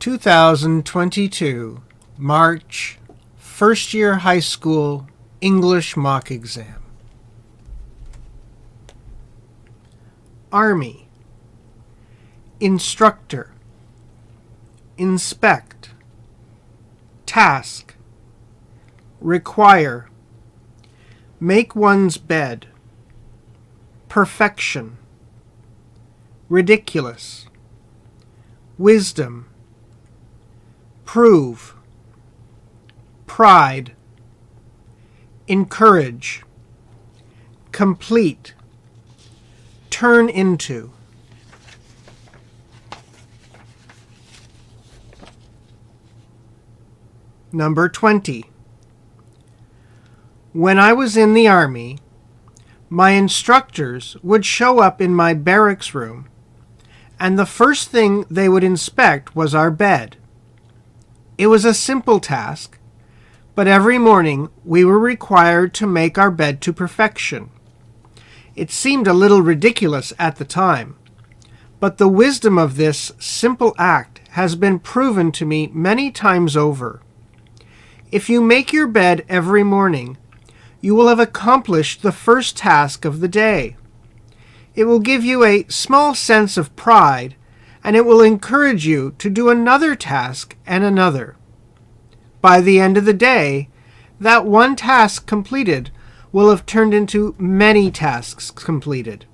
2022 March First Year High School English Mock Exam. Army. Instructor. Inspect. Task. Require. Make one's bed. Perfection. Ridiculous. Wisdom. Prove. Pride. Encourage. Complete. Turn into. Number 20. When I was in the Army, my instructors would show up in my barracks room, and the first thing they would inspect was our bed. It was a simple task, but every morning we were required to make our bed to perfection. It seemed a little ridiculous at the time, but the wisdom of this simple act has been proven to me many times over. If you make your bed every morning, you will have accomplished the first task of the day. It will give you a small sense of pride, and it will encourage you to do another task and another. By the end of the day, that one task completed will have turned into many tasks completed.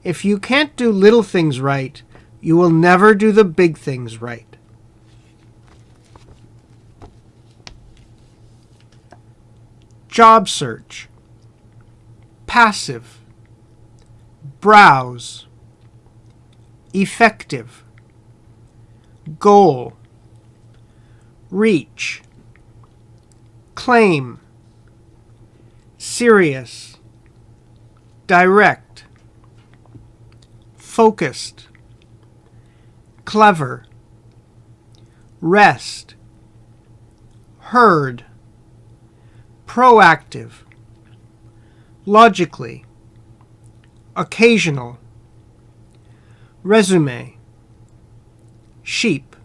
If you can't do little things right, you will never do the big things right. Job search. Passive. Browse. Effective. Goal. Reach. Claim. Serious. Direct. Focused. Clever. Rest. Heard. Proactive. Logically. Occasional. Resume. Sheep.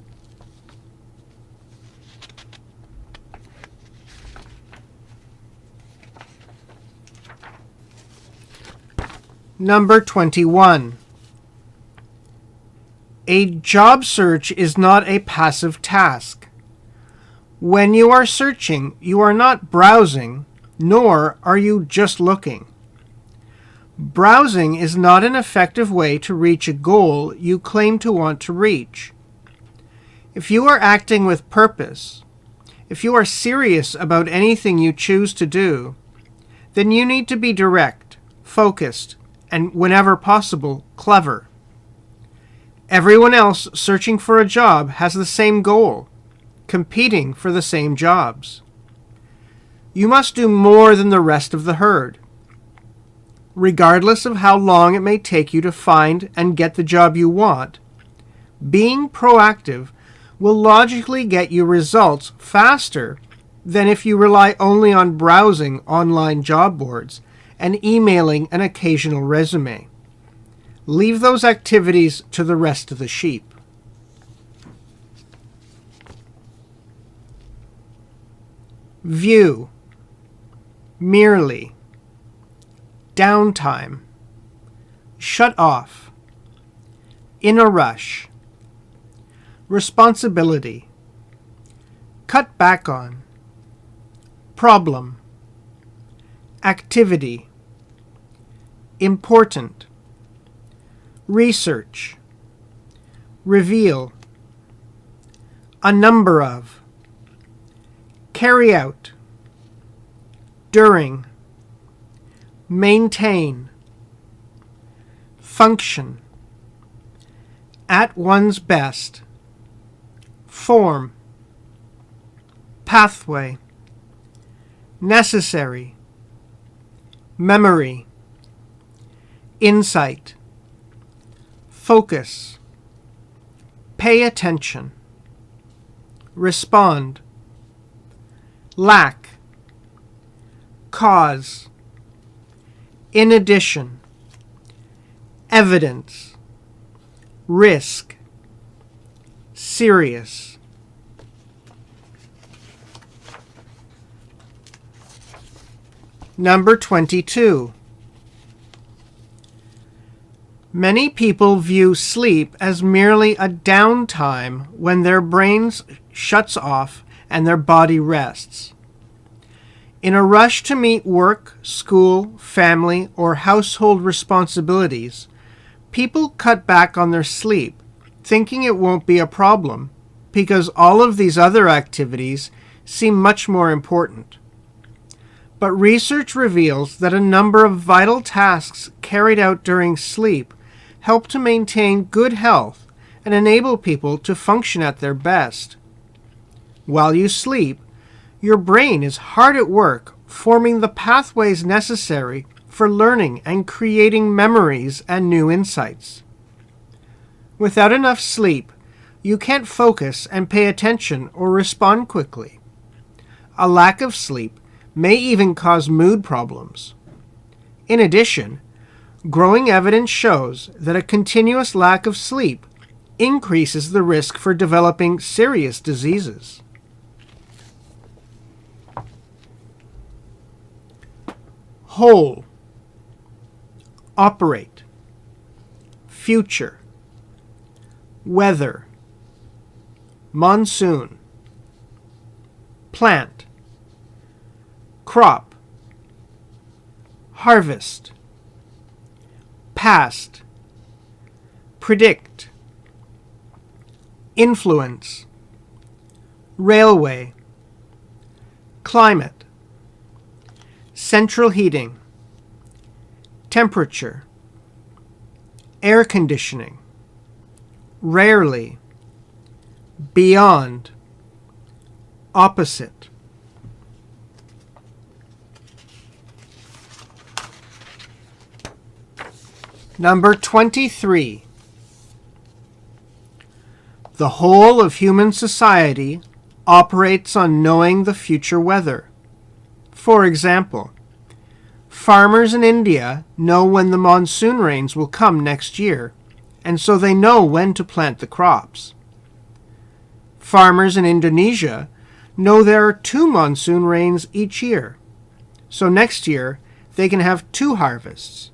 Number 21. A job search is not a passive task. When you are searching, you are not browsing, nor are you just looking. Browsing is not an effective way to reach a goal you claim to want to reach. If you are acting with purpose, if you are serious about anything you choose to do, then you need to be direct, focused, and whenever possible, clever. Everyone else searching for a job has the same goal, competing for the same jobs. You must do more than the rest of the herd. Regardless of how long it may take you to find and get the job you want, being proactive will logically get you results faster than if you rely only on browsing online job boards and emailing an occasional resume. Leave those activities to the rest of the sheep. View. Merely. Downtime. Shut off. In a rush. Responsibility. Cut back on. Problem. Activity. Important. Research. Reveal. A number of. Carry out. During. Maintain. Function. At one's best. Form. Pathway. Necessary. Memory. Insight. Focus. Pay attention. Respond. Lack. Cause. In addition. Evidence. Risk. serious. Number 22. Many people view sleep as merely a downtime when their brains shuts off and their body rests. In a rush to meet work, school, family, or household responsibilities, people cut back on their sleep, thinking it won't be a problem because all of these other activities seem much more important. But research reveals that a number of vital tasks carried out during sleep help to maintain good health and enable people to function at their best. While you sleep, your brain is hard at work forming the pathways necessary for learning and creating memories and new insights. Without enough sleep, you can't focus and pay attention or respond quickly. A lack of sleep may even cause mood problems. In addition, growing evidence shows that a continuous lack of sleep increases the risk for developing serious diseases. Whole, operate, future, weather, monsoon, plant, crop, harvest, past, predict, influence, railway, climate, central heating, temperature, air conditioning, rarely, beyond, opposite. Number 23. The whole of human society operates on knowing the future weather. For example, farmers in India know when the monsoon rains will come next year, and so they know when to plant the crops. Farmers in Indonesia know there are 2 monsoon rains each year, so next year they can have 2 harvests.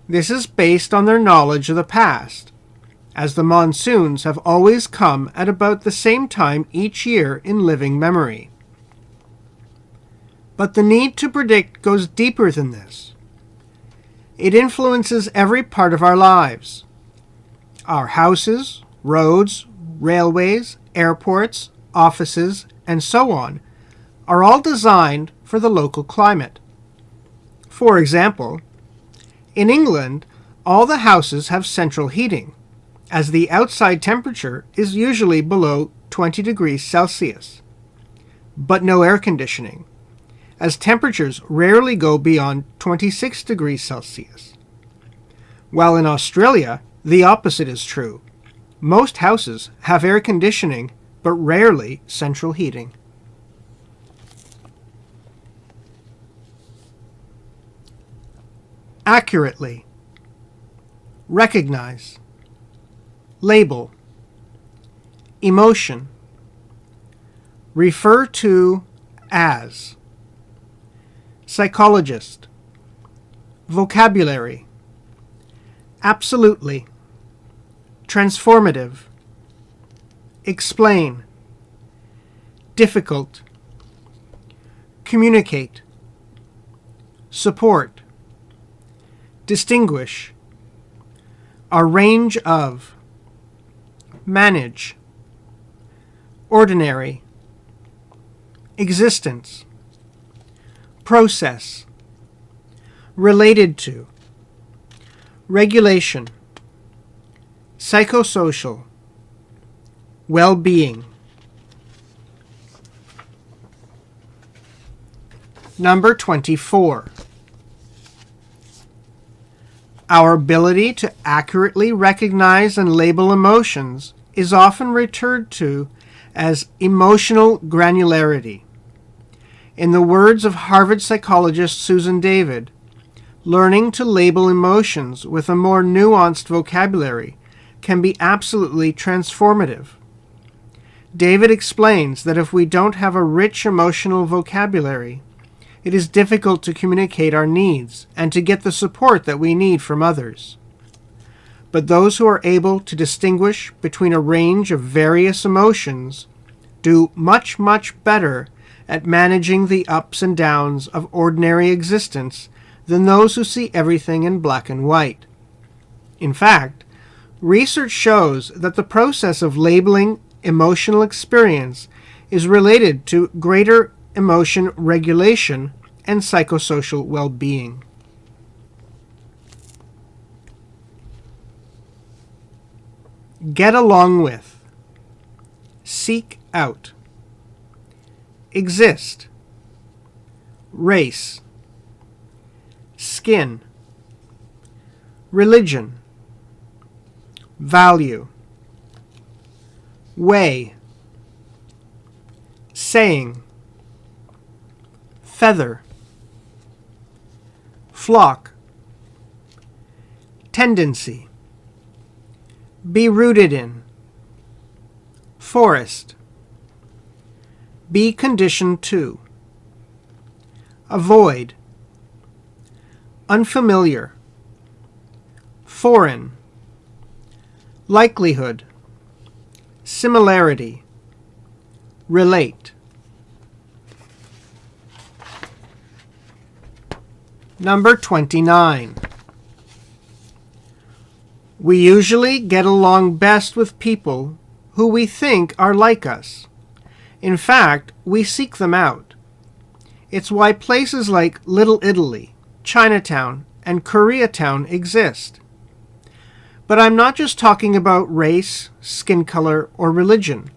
This is based on their knowledge of the past, as the monsoons have always come at about the same time each year in living memory. But the need to predict goes deeper than this. It influences every part of our lives. Our houses, roads, railways, airports, offices, and so on are all designed for the local climate. For example, in England, all the houses have central heating, as the outside temperature is usually below 20 degrees Celsius, but no air conditioning, as temperatures rarely go beyond 26 degrees Celsius. While in Australia, the opposite is true. Most houses have air conditioning, but rarely central heating. Accurately, recognize, label, emotion, refer to as, psychologist, vocabulary, absolutely, transformative, explain, difficult, communicate, support, distinguish, a range of, manage, ordinary, existence, process, related to, regulation, psychosocial, well-being. Number 24. Our ability to accurately recognize and label emotions is often referred to as emotional granularity. In the words of Harvard psychologist Susan David, learning to label emotions with a more nuanced vocabulary can be absolutely transformative. David explains that if we don't have a rich emotional vocabulary, it is difficult to communicate our needs and to get the support that we need from others. But those who are able to distinguish between a range of various emotions do much, much better at managing the ups and downs of ordinary existence than those who see everything in black and white. In fact, research shows that the process of labeling emotional experience is related to greater emotion regulation and psychosocial well-being. Get along with. Seek out. Exist. Race. Skin. Religion. Value. Way. Saying. Feather. Flock. Tendency. Be rooted in. Forest. Be conditioned to. Avoid. Unfamiliar. Foreign. Likelihood. Similarity. Relate. Number 29. We usually get along best with people who we think are like us. In fact, we seek them out. It's why places like Little Italy, Chinatown, and Koreatown exist. But I'm not just talking about race, skin color, or religion.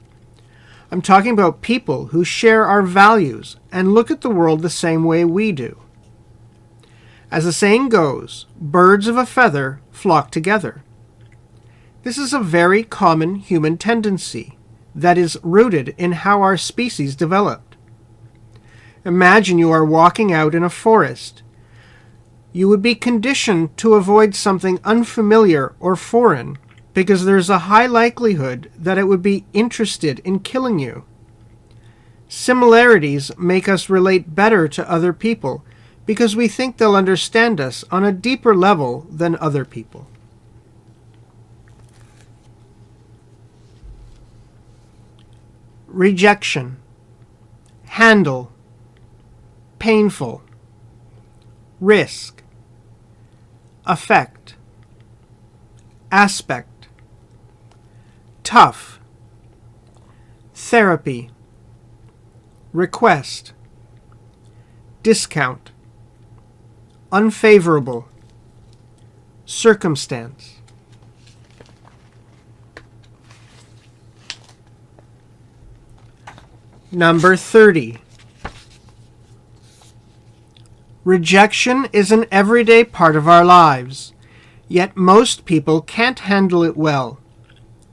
I'm talking about people who share our values and look at the world the same way we do. As the saying goes, birds of a feather flock together. This is a very common human tendency that is rooted in how our species developed. Imagine you are walking out in a forest. You would be conditioned to avoid something unfamiliar or foreign because there's a high likelihood that it would be interested in killing you. Similarities make us relate better to other people because we think they'll understand us on a deeper level than other people. Rejection. Handle. Painful. Risk. Affect. Aspect. Tough. Therapy. Request. Discount. Unfavorable. Circumstance. Number 30. Rejection is an everyday part of our lives, yet most people can't handle it well.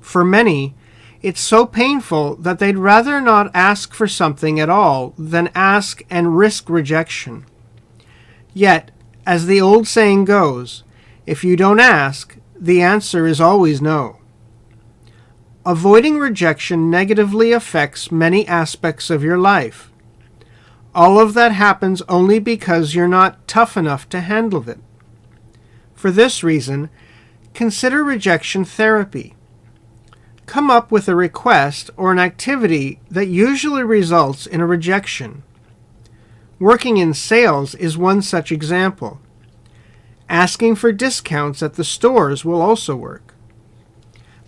For many, it's so painful that they'd rather not ask for something at all than ask and risk rejection. Yet, as the old saying goes, if you don't ask, the answer is always no. Avoiding rejection negatively affects many aspects of your life. All of that happens only because you're not tough enough to handle it. For this reason, consider rejection therapy. Come up with a request or an activity that usually results in a rejection. Working in sales is one such example. Asking for discounts at the stores will also work.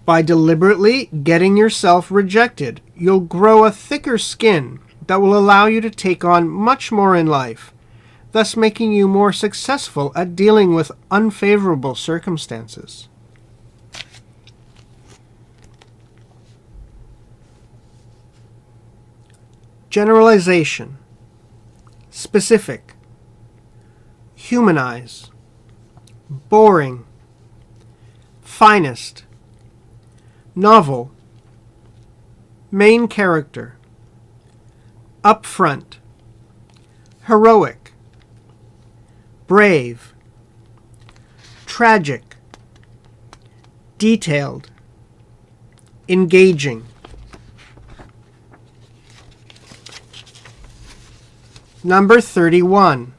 By deliberately getting yourself rejected, you'll grow a thicker skin that will allow you to take on much more in life, thus making you more successful at dealing with unfavorable circumstances. Generalization. Specific. Humanize. Boring. Finest. Novel. Main character. Upfront. Heroic. Brave. Tragic. Detailed. engaging. Number 31.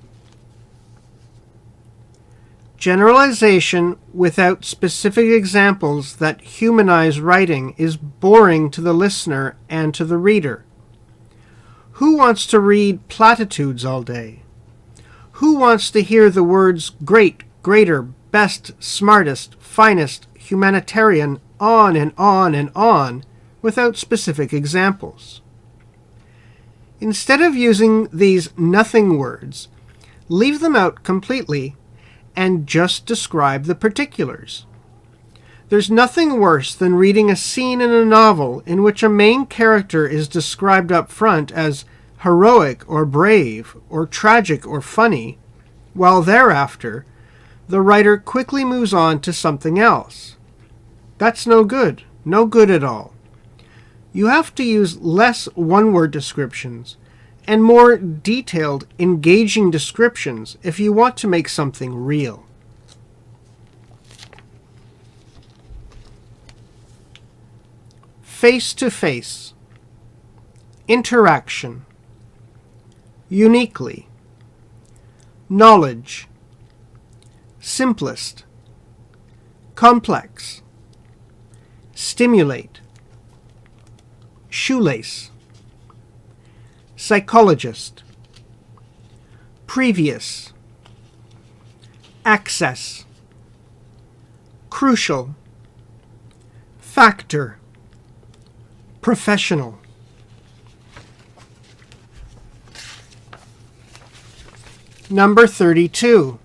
Generalization without specific examples that humanize writing is boring to the listener and to the reader. Who wants to read platitudes all day? Who wants to hear the words great, greater, best, smartest, finest, humanitarian, on and on and on, without specific examples? Instead of using these nothing words, leave them out completely and just describe the particulars. There's nothing worse than reading a scene in a novel in which a main character is described up front as heroic or brave or tragic or funny, while thereafter the writer quickly moves on to something else. That's no good at all. You have to use less one-word descriptions and more detailed, engaging descriptions if you want to make something real. Face-to-face. Interaction. Uniquely. Knowledge. Simplest. Complex. Stimulate. Shoelace. Psychologist. Previous. Access. Crucial. Factor. Professional. Number 32.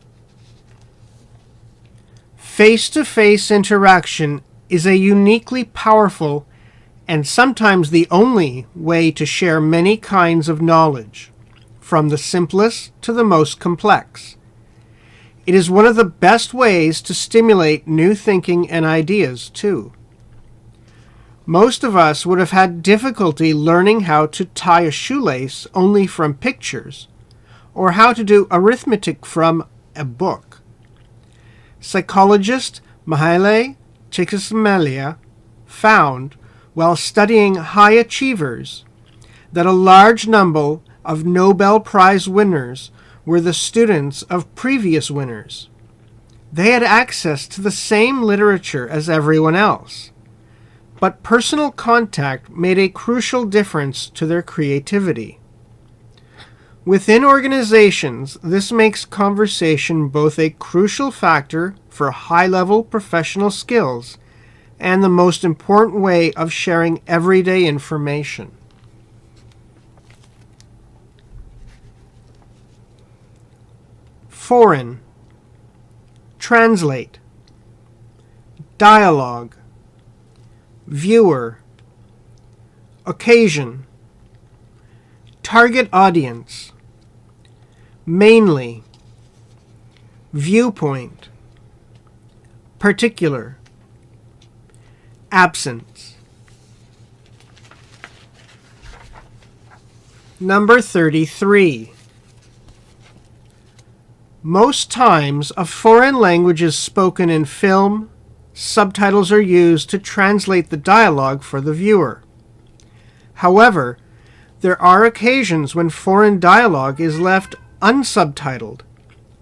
Face-to-face interaction is a uniquely powerful and sometimes the only way to share many kinds of knowledge, from the simplest to the most complex. It is one of the best ways to stimulate new thinking and ideas, too. Most of us would have had difficulty learning how to tie a shoelace only from pictures, or how to do arithmetic from a book. Psychologist Mihaly Csikszentmihalyi found, while studying high achievers, that a large number of Nobel Prize winners were the students of previous winners. They had access to the same literature as everyone else, but personal contact made a crucial difference to their creativity. Within organizations, this makes conversation both a crucial factor for high-level professional skills and the most important way of sharing everyday information. Foreign. Translate. Dialogue. Viewer. Occasion. Target audience. Mainly. Viewpoint. Particular. Absence. Number 33. Most times, a foreign language is spoken in film. Subtitles are used to translate the dialogue for the viewer. However, there are occasions when foreign dialogue is left unsubtitled,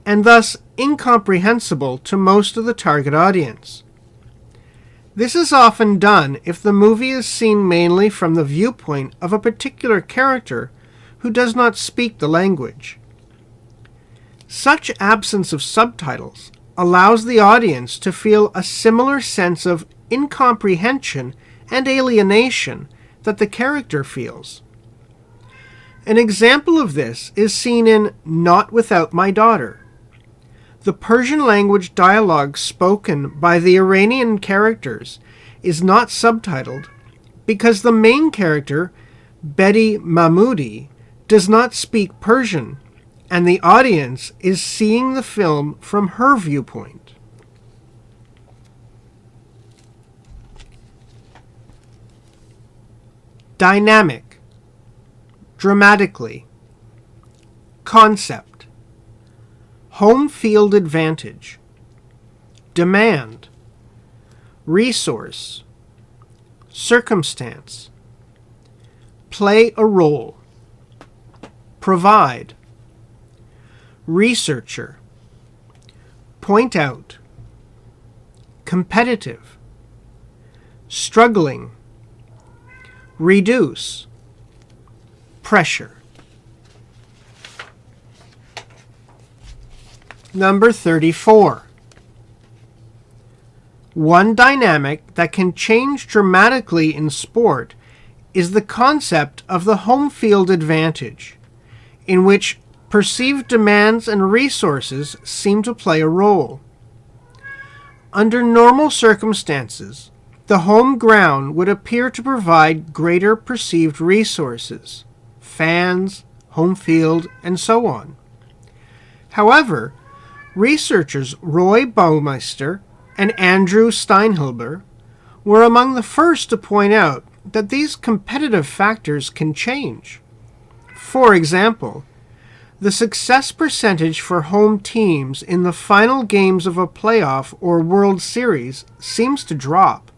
and thus incomprehensible to most of the target audience. This is often done if the movie is seen mainly from the viewpoint of a particular character who does not speak the language. Such absence of subtitles allows the audience to feel a similar sense of incomprehension and alienation that the character feels. An example of this is seen in Not Without My Daughter. The Persian language dialogue spoken by the Iranian characters is not subtitled because the main character, Betty Mahmoudi, does not speak Persian, and the audience is seeing the film from her viewpoint. Dynamic. Dramatically. Concept. Home field advantage. Demand. Resource. circumstance, play a role, provide, researcher, point out, competitive, struggling, reduce, pressure. Number 34. One dynamic that can change dramatically in sport is the concept of the home field advantage, in which perceived demands and resources seem to play a role. Under normal circumstances, the home ground would appear to provide greater perceived resources, fans, home field, and so on. However, researchers Roy Baumeister and Andrew Steinhilber were among the first to point out that these competitive factors can change. For example, the success percentage for home teams in the final games of a playoff or World Series seems to drop.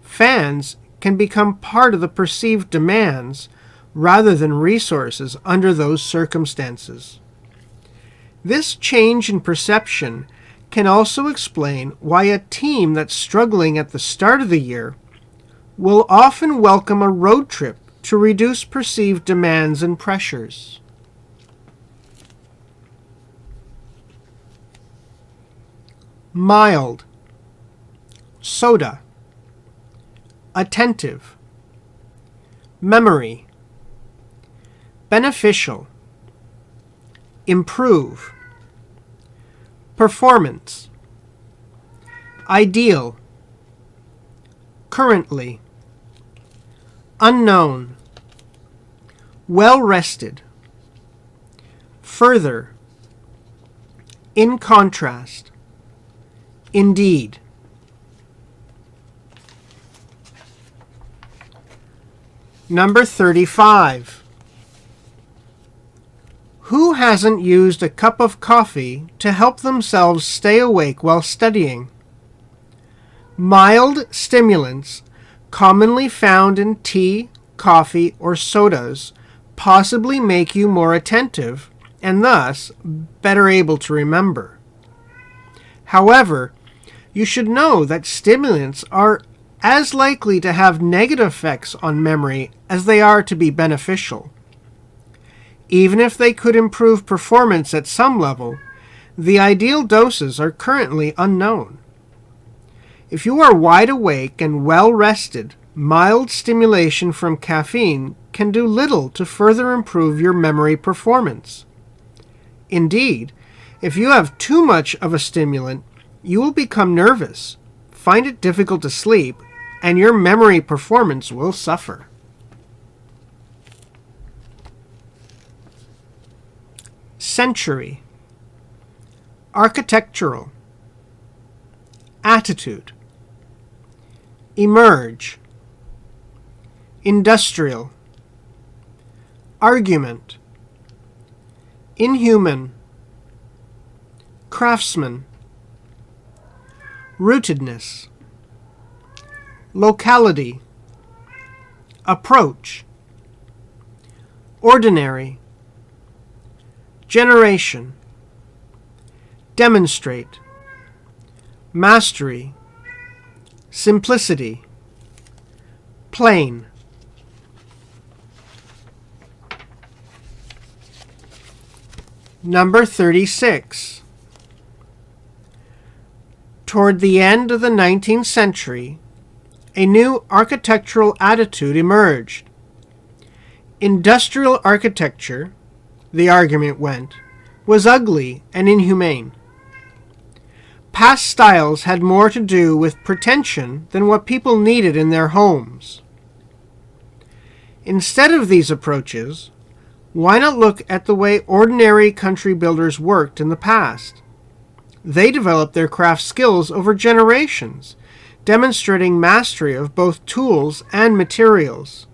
Fans can become part of the perceived demands rather than resources under those circumstances. This change in perception can also explain why a team that's struggling at the start of the year will often welcome a road trip to reduce perceived demands and pressures. Mild, soda, attentive, memory, beneficial, improve, performance, ideal, currently, unknown, well-rested, further, in contrast, indeed. Number 35. Who hasn't used a cup of coffee to help themselves stay awake while studying? Mild stimulants, commonly found in tea, coffee, or sodas, possibly make you more attentive and thus better able to remember. However, you should know that stimulants are as likely to have negative effects on memory as they are to be beneficial. Even if they could improve performance at some level, the ideal doses are currently unknown. If you are wide awake and well rested, mild stimulation from caffeine can do little to further improve your memory performance. Indeed, if you have too much of a stimulant, you will become nervous, find it difficult to sleep, and your memory performance will suffer. Century, architectural, attitude, emerge, industrial, argument, inhuman, craftsman, rootedness, locality, approach, ordinary, generation, demonstrate, mastery, simplicity, plain. Number 36. Toward the end of the 19th century, a new architectural attitude emerged. Industrial architecture, the argument went, was ugly and inhumane. Past styles had more to do with pretension than what people needed in their homes. Instead of these approaches, why not look at the way ordinary country builders worked in the past? They developed their craft skills over generations, demonstrating mastery of both tools and materials.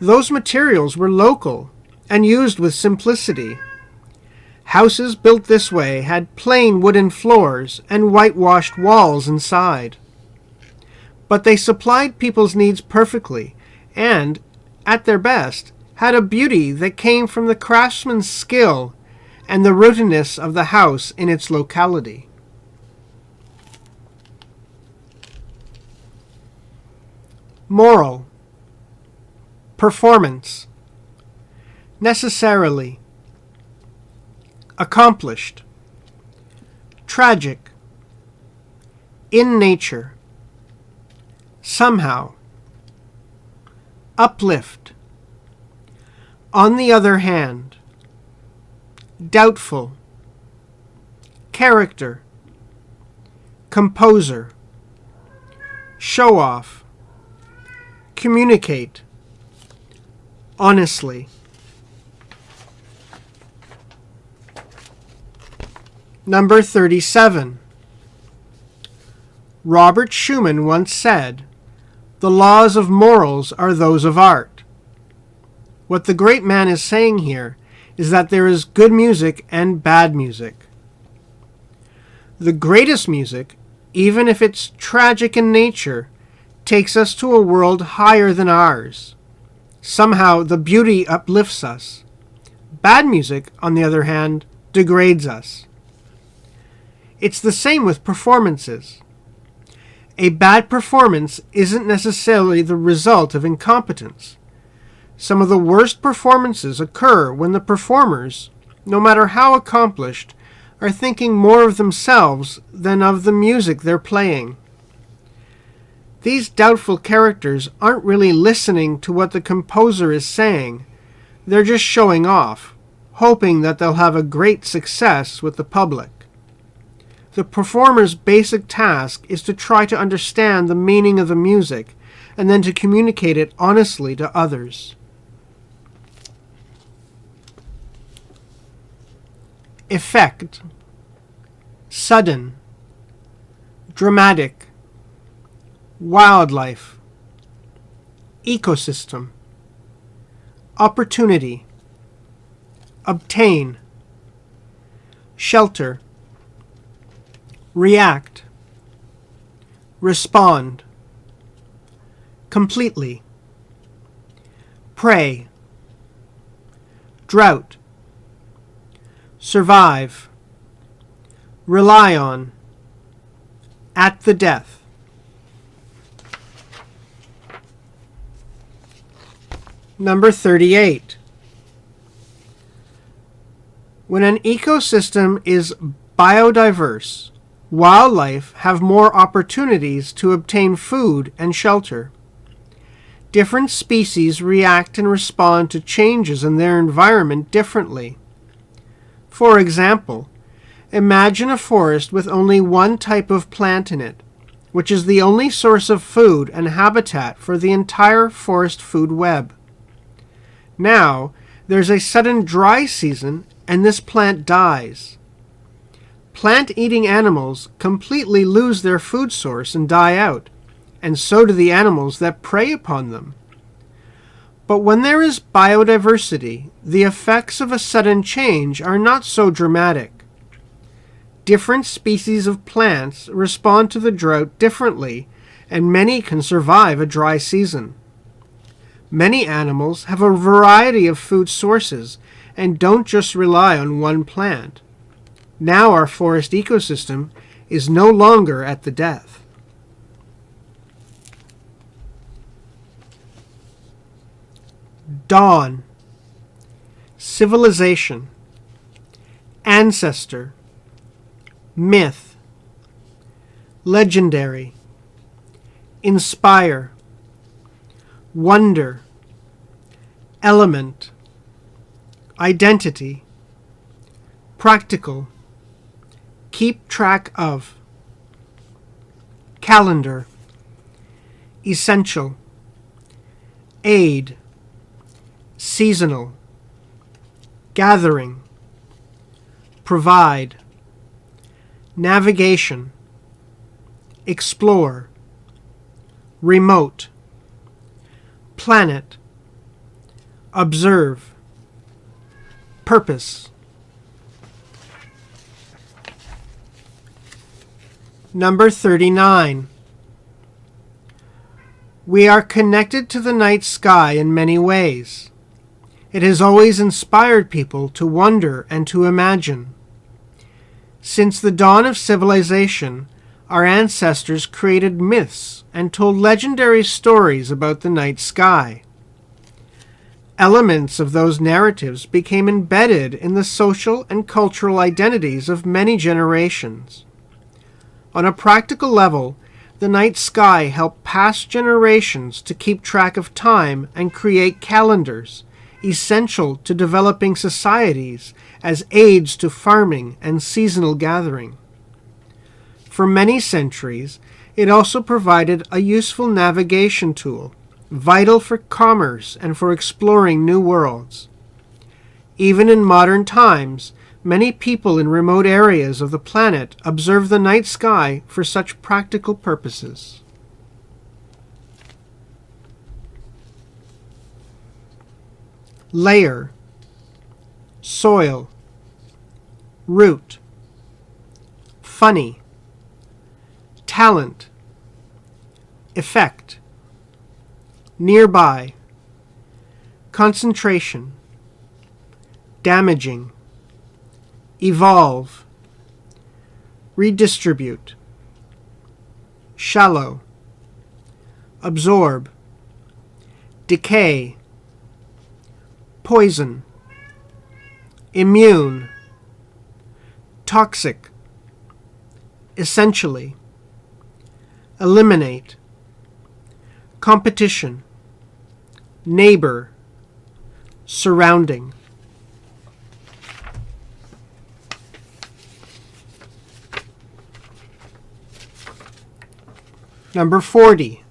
Those materials were local and used with simplicity. Houses built this way had plain wooden floors and whitewashed walls inside. but they supplied people's needs perfectly and, at their best, had a beauty that came from the craftsman's skill and the rootedness of the house in its locality. Moral. Performance. Necessarily. Accomplished. Tragic. In nature. Somehow. Uplift. On the other hand. Doubtful. Character. Composer. Show off. Communicate. Honestly. Number 37. Robert Schumann once said, "The laws of morals are those of art." What the great man is saying here is that there is good music and bad music. The greatest music, even if it's tragic in nature, takes us to a world higher than ours. Somehow the beauty uplifts us. Bad music, on the other hand, degrades us. It's the same with performances. A bad performance isn't necessarily the result of incompetence. Some of the worst performances occur when the performers, no matter how accomplished, are thinking more of themselves than of the music they're playing. These doubtful characters aren't really listening to what the composer is saying. They're just showing off, hoping that they'll have a great success with the public. The performer's basic task is to try to understand the meaning of the music and then to communicate it honestly to others. Effect. Sudden. Dramatic. Wildlife. Ecosystem. Opportunity. Obtain. Shelter. React. Respond. Completely. Pray. Drought. Survive. Rely on. At the death. Number 38. When an ecosystem is biodiverse, wildlife have more opportunities to obtain food and shelter. Different species react and respond to changes in their environment differently. For example, imagine a forest with only one type of plant in it, which is the only source of food and habitat for the entire forest food web. Now, there's a sudden dry season and this plant dies. Plant-eating animals completely lose their food source and die out, and so do the animals that prey upon them. But when there is biodiversity, the effects of a sudden change are not so dramatic. Different species of plants respond to the drought differently, and many can survive a dry season. Many animals have a variety of food sources and don't just rely on one plant. Now our forest ecosystem is no longer at the death. Dawn. Civilization. Ancestor. Myth. Legendary. Inspire. Wonder. Element. Identity. Practical. Keep track of. Calendar. Essential. Aid. Seasonal. Gathering. Provide. Navigation. Explore. Remote. Planet. Observe. Purpose. Number 39. We are connected to the night sky in many ways. It has always inspired people to wonder and to imagine. Since the dawn of civilization, our ancestors created myths and told legendary stories about the night sky. Elements of those narratives became embedded in the social and cultural identities of many generations. On a practical level, the night sky helped past generations to keep track of time and create calendars, essential to developing societies as aids to farming and seasonal gathering. For many centuries, it also provided a useful navigation tool, vital for commerce and for exploring new worlds. Even in modern times, many people in remote areas of the planet observe the night sky for such practical purposes. Layer, soil, root, funny, talent, effect, nearby, concentration, damaging, evolve, redistribute, shallow, absorb, decay, poison, immune, toxic, essentially, eliminate, competition, neighbor, surrounding. Number 40.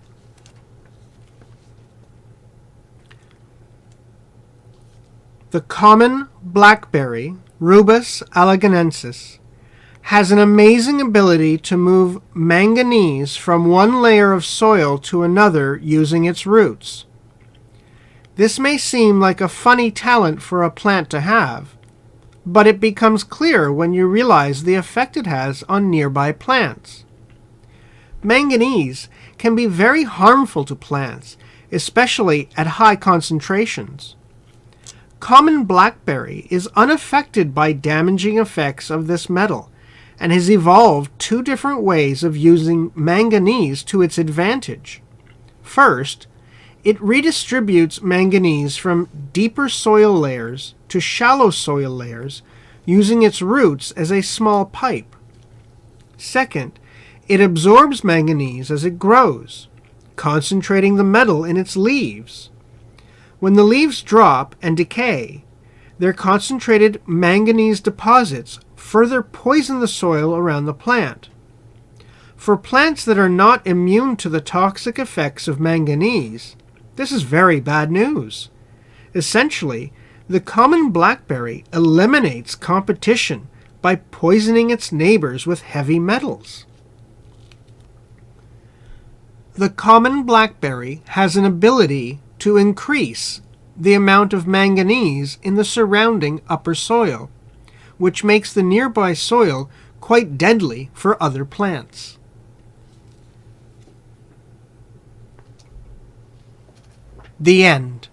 The common blackberry, Rubus alleganensis, has an amazing ability to move manganese from one layer of soil to another using its roots. This may seem like a funny talent for a plant to have, but it becomes clear when you realize the effect it has on nearby plants. Manganese can be very harmful to plants, especially at high concentrations. Common blackberry is unaffected by damaging effects of this metal and has evolved two different ways of using manganese to its advantage. First, it redistributes manganese from deeper soil layers to shallow soil layers using its roots as a small pipe. Second, it absorbs manganese as it grows, concentrating the metal in its leaves. When the leaves drop and decay, their concentrated manganese deposits further poison the soil around the plant. For plants that are not immune to the toxic effects of manganese, this is very bad news. Essentially, the common blackberry eliminates competition by poisoning its neighbors with heavy metals. The common blackberry has an ability to increase the amount of manganese in the surrounding upper soil, which makes the nearby soil quite deadly for other plants. The end.